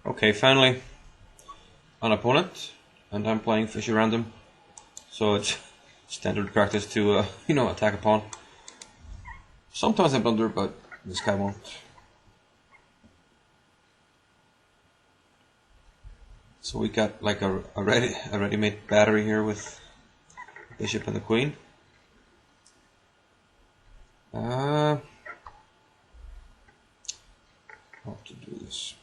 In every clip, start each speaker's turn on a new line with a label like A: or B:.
A: Okay, finally an opponent, and I'm playing Fischer Random, so it's standard practice to attack a pawn. Sometimes I blunder, but this guy won't. So we got like a ready-made battery here with bishop and the queen. How to do this?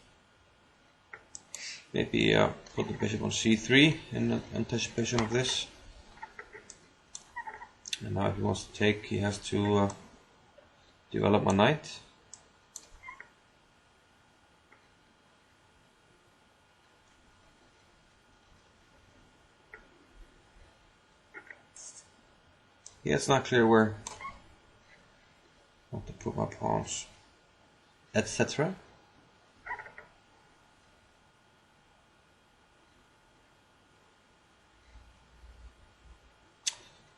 A: Maybe put the bishop on c3 in anticipation of this. And now if he wants to take, he has to develop my knight. Yeah, it's not clear where I want to put my pawns, etc.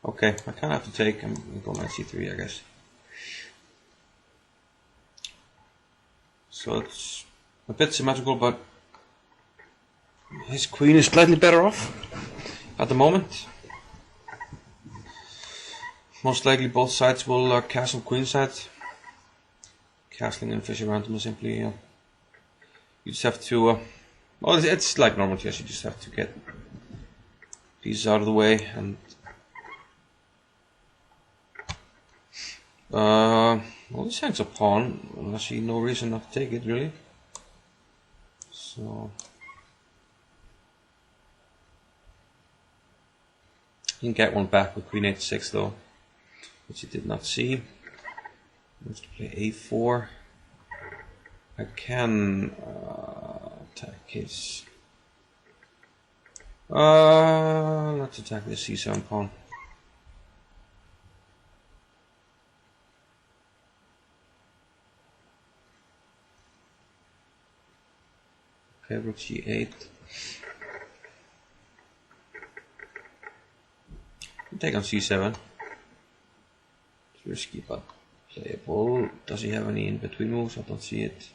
A: Okay, I kind of have to take. I'm going knight c3, I guess. So it's a bit symmetrical, but his queen is slightly better off at the moment. Most likely both sides will castle queenside. Castling in Fischer Random is simply you just have to well, it's like normal chess. You just have to get pieces out of the way, and well, this hangs a pawn, and I see no reason not to take it really. So you can get one back with queen h6 though, which you did not see. Wants to play a4. I can attack his. Let's attack the c7 pawn. Okay, rook g8. Take on c7. It's risky, but playable. Does he have any in between moves? I don't see it.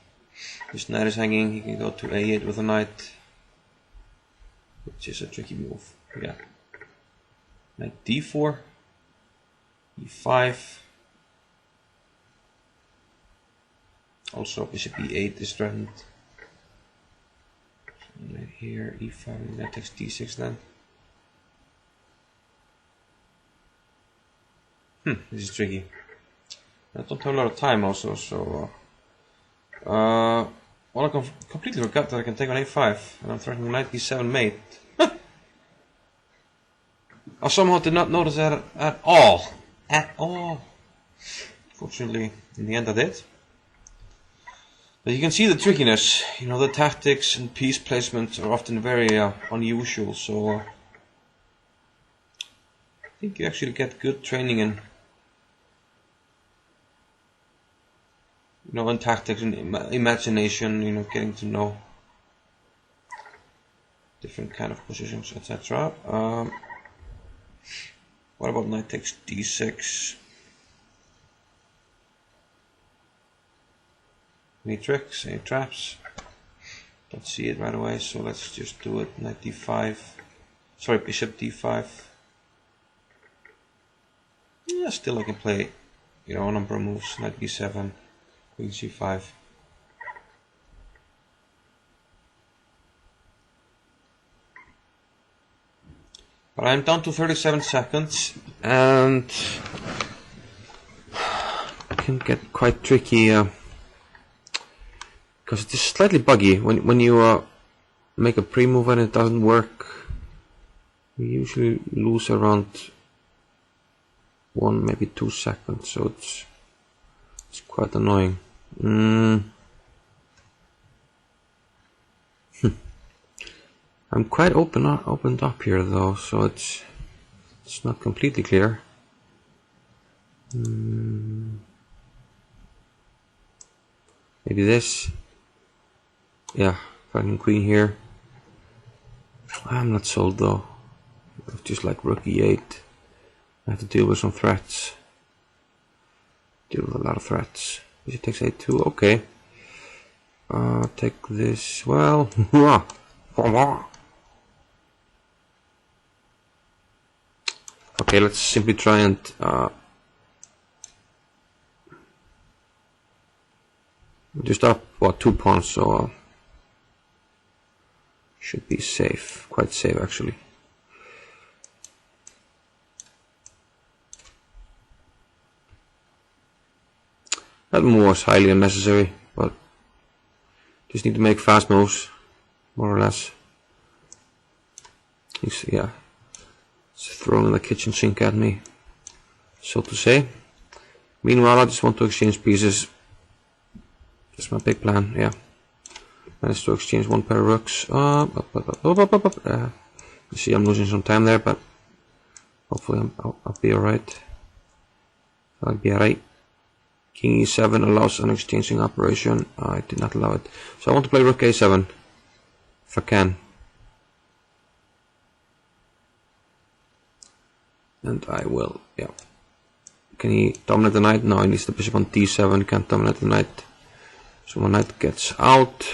A: His knight is hanging. He can go to a8 with a knight, which is a tricky move. Yeah. Knight d4, e5. Also, bishop e8 is threatened. So right here, e5, that takes d6 then. This is tricky. I don't have a lot of time also, so well, I completely forgot that I can take on a5, and I'm threatening knight b7 mate. I somehow did not notice that at all. Fortunately, in the end I did. But you can see the trickiness. You know, the tactics and piece placement are often very unusual, so I think you actually get good training in in tactics and imagination, getting to know different kind of positions, etc. What about knight takes d6? Any tricks, any traps? Don't see it right away, so let's just do it. Knight d5. Sorry, bishop d5. Yeah, still I can play, a number of moves. Knight b7. Queen c5. But I'm down to 37 seconds, and it can get quite tricky because it is slightly buggy when you make a pre-move and it doesn't work. We usually lose around 1, maybe 2 seconds, so it's quite annoying. I'm quite opened up here though, so it's not completely clear. Maybe this. Yeah, fucking queen here. I'm not sold though. Just like rook e8. I have to deal with some threats. Deal with a lot of threats. Bishop takes a2, okay. Take this. Well, okay, let's simply try and just up what 2 pawns, so should be safe, quite safe actually. That move was highly unnecessary, but just need to make fast moves, more or less. He's, yeah, he's throwing the kitchen sink at me, so to say. Meanwhile, I just want to exchange pieces. That's my big plan, yeah. Managed to exchange 1 pair of rooks. You see, I'm losing some time there, but hopefully I'll be alright. I'll be alright. King e7 allows an exchanging operation. I did not allow it. So I want to play rook a7 if I can. And I will, yeah. Can he dominate the knight? No, he needs the bishop on d7. He can't dominate the knight. So my knight gets out.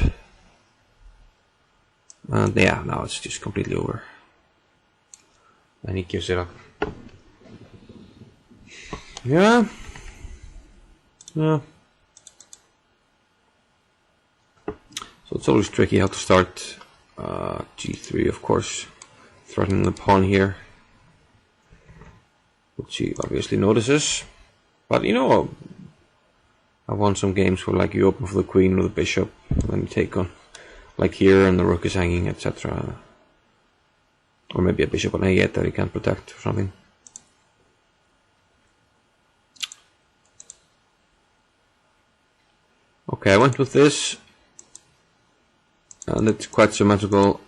A: And yeah, now it's just completely over. And he gives it up. Yeah. Yeah. So it's always tricky how to start. G3, of course, threatening the pawn here, which he obviously notices. But you know, I've won some games where like you open for the queen or the bishop, and then you take on, like here, and the rook is hanging, etc. Or maybe a bishop on a8 that he can't protect or something. Okay, I went with this, and it's quite symmetrical.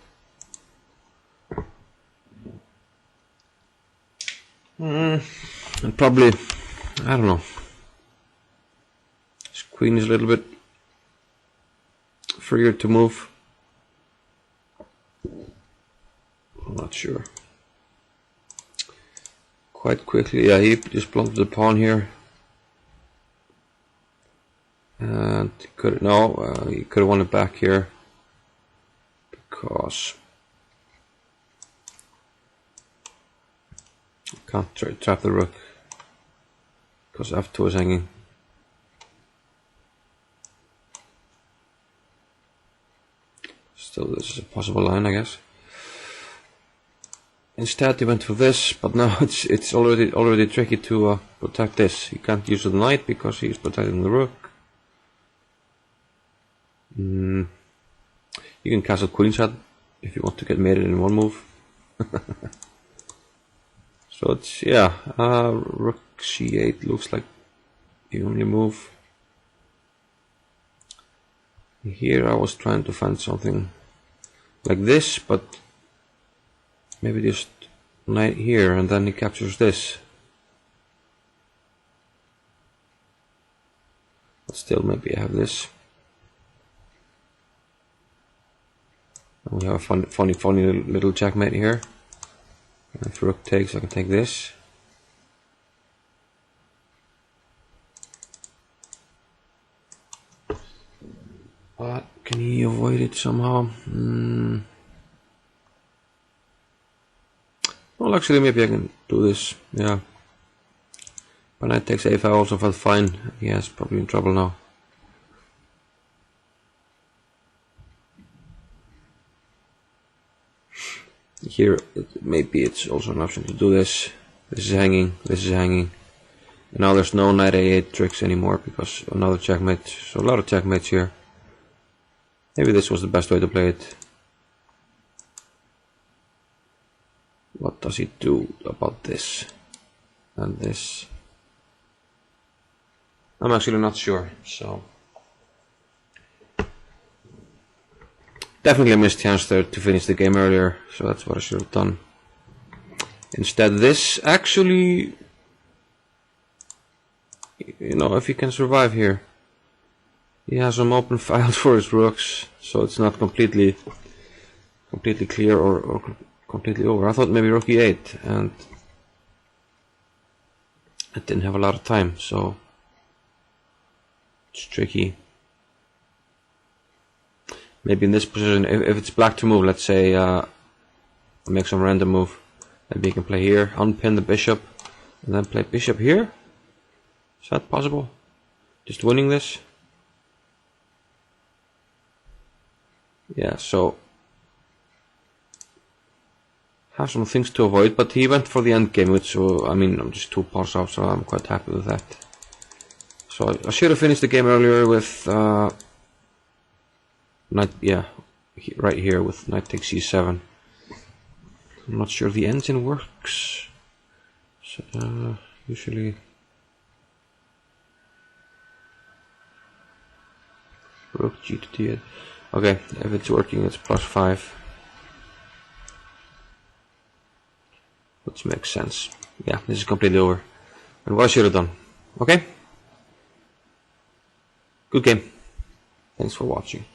A: And probably, I don't know, this queen is a little bit freer to move. I'm not sure. Quite quickly, yeah, he just blunted the pawn here. And he could he could have won it back here because can't trap the rook because f2 is hanging. Still, this is a possible line, I guess. Instead, he went for this, but now it's already tricky to protect this. He can't use the knight because he's protecting the rook. You can castle queenside if you want to get mated in one move. So it's, yeah, rook c8 looks like the only move. Here I was trying to find something like this, but maybe just knight here and then he captures this. But still, maybe I have this. And we have a funny little checkmate here. And if rook takes, I can take this. But can he avoid it somehow? Well, actually, maybe I can do this. Yeah. But knight takes a5 also felt fine. Yes, probably in trouble now. Here, maybe it's also an option to do this. This is hanging, this is hanging. And now there's no knight a8 tricks anymore because another checkmate. So a lot of checkmates here. Maybe this was the best way to play it. What does he do about this? And this? I'm actually not sure, so... Definitely a missed chance there to finish the game earlier, so that's what I should have done. Instead, this actually, you know, if he can survive here, he has some open files for his rooks, so it's not completely clear or completely over. I thought maybe rook e8, and I didn't have a lot of time, so it's tricky. Maybe in this position, if it's black to move, let's say, make some random move. Maybe you can play here, unpin the bishop, and then play bishop here. Is that possible? Just winning this? Yeah, so have some things to avoid, but he went for the endgame, which, I mean, I'm just 2 pawns off, so I'm quite happy with that. So I should have finished the game earlier with knight, yeah, right here with knight takes c7. I'm not sure the engine works. So, usually rook g to d8. Okay, if it's working, it's +5. Which makes sense. Yeah, this is completely over. And what I should have done. Okay? Good game. Thanks for watching.